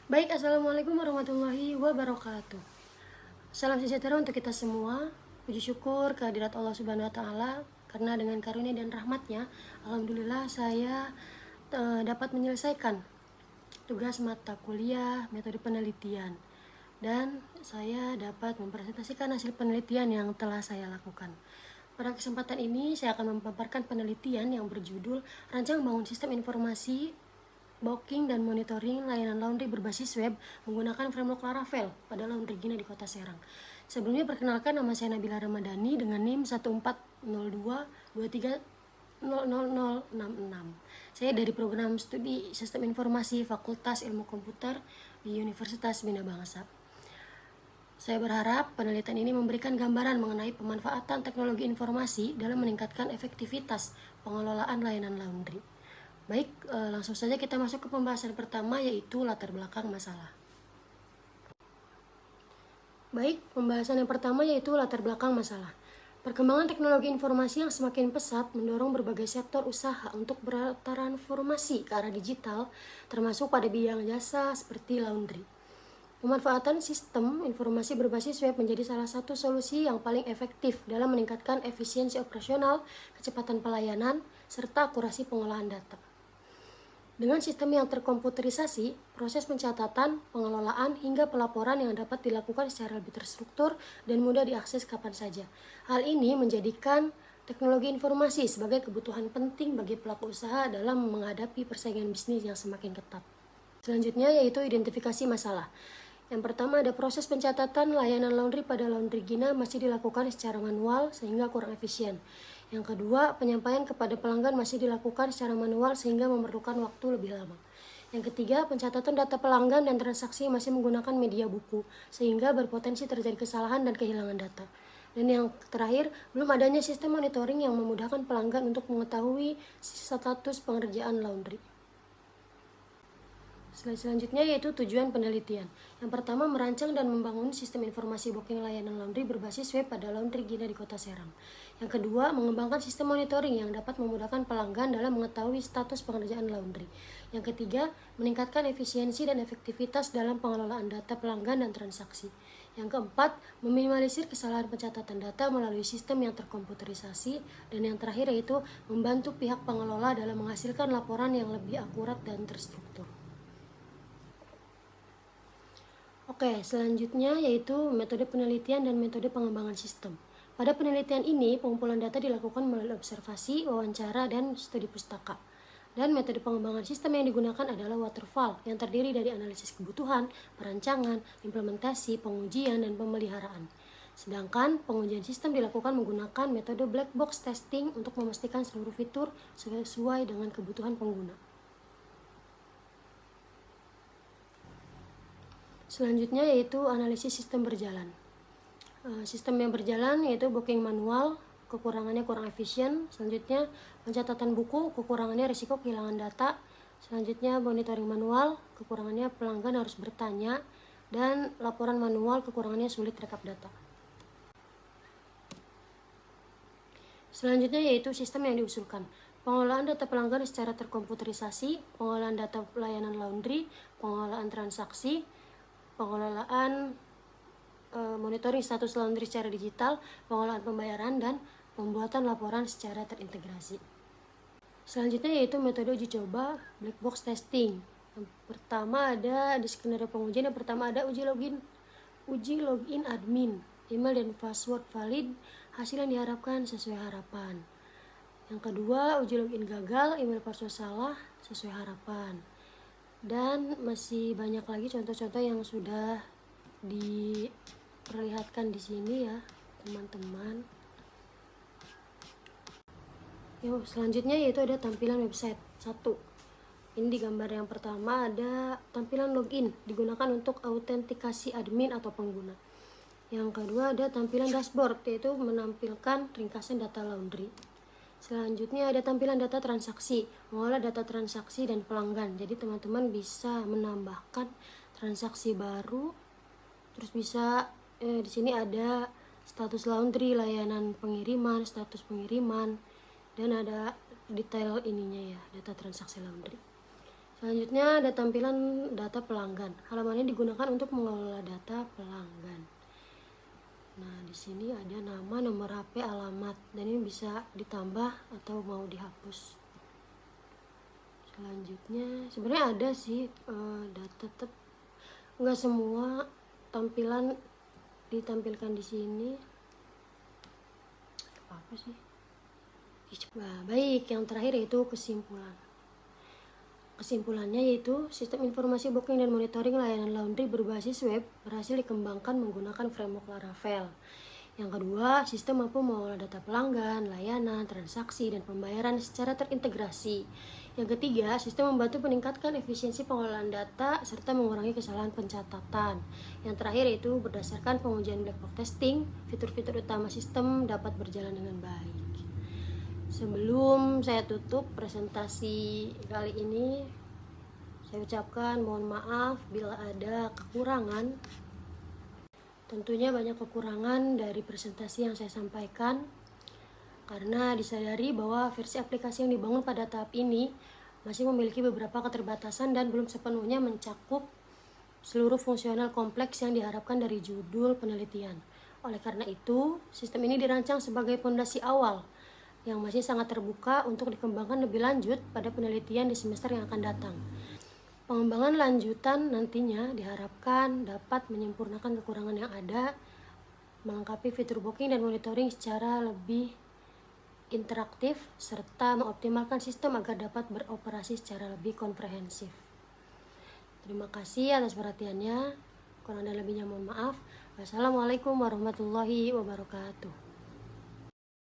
Baik, Assalamualaikum warahmatullahi wabarakatuh. Salam sejahtera untuk kita semua. Puji syukur kehadirat Allah Subhanahu wa Ta'ala, karena dengan karunia dan rahmatnya, alhamdulillah saya dapat menyelesaikan tugas mata kuliah metode penelitian, dan saya dapat mempresentasikan hasil penelitian yang telah saya lakukan. Pada kesempatan ini saya akan memaparkan penelitian yang berjudul Rancang Bangun Sistem Informasi Booking dan Monitoring Layanan Laundry Berbasis Web menggunakan framework Laravel pada Laundry Gina di Kota Serang. Sebelumnya perkenalkan, nama saya Nabila Ramadhani dengan NIM 140223000066. Saya dari program studi Sistem Informasi Fakultas Ilmu Komputer di Universitas Bina Bangsa. Saya berharap penelitian ini memberikan gambaran mengenai pemanfaatan teknologi informasi dalam meningkatkan efektivitas pengelolaan layanan laundry. Baik, langsung saja kita masuk ke pembahasan pertama, yaitu latar belakang masalah. Baik, pembahasan yang pertama yaitu latar belakang masalah. Perkembangan teknologi informasi yang semakin pesat mendorong berbagai sektor usaha untuk bertransformasi ke arah digital, termasuk pada bidang jasa seperti laundry. Pemanfaatan sistem informasi berbasis web menjadi salah satu solusi yang paling efektif dalam meningkatkan efisiensi operasional, kecepatan pelayanan, serta akurasi pengolahan data. Dengan sistem yang terkomputerisasi, proses pencatatan, pengelolaan, hingga pelaporan yang dapat dilakukan secara lebih terstruktur dan mudah diakses kapan saja. Hal ini menjadikan teknologi informasi sebagai kebutuhan penting bagi pelaku usaha dalam menghadapi persaingan bisnis yang semakin ketat. Selanjutnya yaitu identifikasi masalah. Yang pertama, ada proses pencatatan layanan laundry pada Laundry Gina masih dilakukan secara manual sehingga kurang efisien. Yang kedua, penyampaian kepada pelanggan masih dilakukan secara manual sehingga memerlukan waktu lebih lama. Yang ketiga, pencatatan data pelanggan dan transaksi masih menggunakan media buku sehingga berpotensi terjadi kesalahan dan kehilangan data. Dan yang terakhir, belum adanya sistem monitoring yang memudahkan pelanggan untuk mengetahui status pengerjaan laundry. Selanjutnya yaitu tujuan penelitian. Yang pertama, merancang dan membangun sistem informasi booking layanan laundry berbasis web pada Laundry Gina di Kota Serang. Yang kedua, mengembangkan sistem monitoring yang dapat memudahkan pelanggan dalam mengetahui status pengerjaan laundry. Yang ketiga, meningkatkan efisiensi dan efektivitas dalam pengelolaan data pelanggan dan transaksi. Yang keempat, meminimalisir kesalahan pencatatan data melalui sistem yang terkomputerisasi. Dan yang terakhir yaitu membantu pihak pengelola dalam menghasilkan laporan yang lebih akurat dan terstruktur. Oke, selanjutnya yaitu metode penelitian dan metode pengembangan sistem. Pada penelitian ini, pengumpulan data dilakukan melalui observasi, wawancara, dan studi pustaka. Dan metode pengembangan sistem yang digunakan adalah waterfall, yang terdiri dari analisis kebutuhan, perancangan, implementasi, pengujian, dan pemeliharaan. Sedangkan pengujian sistem dilakukan menggunakan metode black box testing untuk memastikan seluruh fitur sesuai dengan kebutuhan pengguna. Selanjutnya yaitu analisis sistem berjalan. Sistem yang berjalan yaitu booking manual, kekurangannya kurang efisien. Selanjutnya pencatatan buku, kekurangannya risiko kehilangan data. Selanjutnya monitoring manual, kekurangannya pelanggan harus bertanya. Dan laporan manual, kekurangannya sulit rekap data. Selanjutnya yaitu sistem yang diusulkan. Pengelolaan data pelanggan secara terkomputerisasi, pengelolaan data layanan laundry, pengelolaan transaksi, pengelolaan monitoring status laundry secara digital, pengelolaan pembayaran, dan pembuatan laporan secara terintegrasi. Selanjutnya yaitu metode uji coba black box testing. Yang pertama ada di skenario pengujian, yang pertama ada uji login admin, email dan password valid, hasil yang diharapkan sesuai harapan. Yang kedua, uji login gagal, email password salah sesuai harapan. Dan masih banyak lagi contoh-contoh yang sudah diperlihatkan di sini ya, teman-teman. Yang selanjutnya yaitu ada tampilan website. 1. Ini di gambar yang pertama ada tampilan login digunakan untuk autentikasi admin atau pengguna. Yang kedua ada tampilan dashboard, yaitu menampilkan ringkasan data laundry. Selanjutnya ada tampilan data transaksi, mengolah data transaksi dan pelanggan. Jadi teman-teman bisa menambahkan transaksi baru. Terus bisa di sini ada status laundry, layanan pengiriman, status pengiriman, dan ada detail ininya ya, data transaksi laundry. Selanjutnya ada tampilan data pelanggan. Halaman ini digunakan untuk mengelola data pelanggan. Nah, di sini ada nama, nomor HP, alamat, dan ini bisa ditambah atau mau dihapus. Selanjutnya sebenarnya ada sih data tetap nggak semua tampilan ditampilkan di sini. Apa sih? Nah, baik, yang terakhir yaitu kesimpulan. Kesimpulannya yaitu sistem informasi booking dan monitoring layanan laundry berbasis web berhasil dikembangkan menggunakan framework Laravel. Yang kedua, sistem mampu mengolah data pelanggan, layanan, transaksi, dan pembayaran secara terintegrasi. Yang ketiga, sistem membantu meningkatkan efisiensi pengelolaan data serta mengurangi kesalahan pencatatan. Yang terakhir yaitu berdasarkan pengujian black box testing, fitur-fitur utama sistem dapat berjalan dengan baik. Sebelum saya tutup presentasi kali ini, saya ucapkan mohon maaf bila ada kekurangan. Tentunya banyak kekurangan dari presentasi yang saya sampaikan, karena disadari bahwa versi aplikasi yang dibangun pada tahap ini masih memiliki beberapa keterbatasan dan belum sepenuhnya mencakup seluruh fungsional kompleks yang diharapkan dari judul penelitian. Oleh karena itu, sistem ini dirancang sebagai fondasi awal yang masih sangat terbuka untuk dikembangkan lebih lanjut pada penelitian di semester yang akan datang. Pengembangan lanjutan nantinya diharapkan dapat menyempurnakan kekurangan yang ada, melengkapi fitur booking dan monitoring secara lebih interaktif, serta mengoptimalkan sistem agar dapat beroperasi secara lebih komprehensif. Terima kasih atas perhatiannya. Kurang dan lebihnya mohon maaf. Wassalamualaikum warahmatullahi wabarakatuh.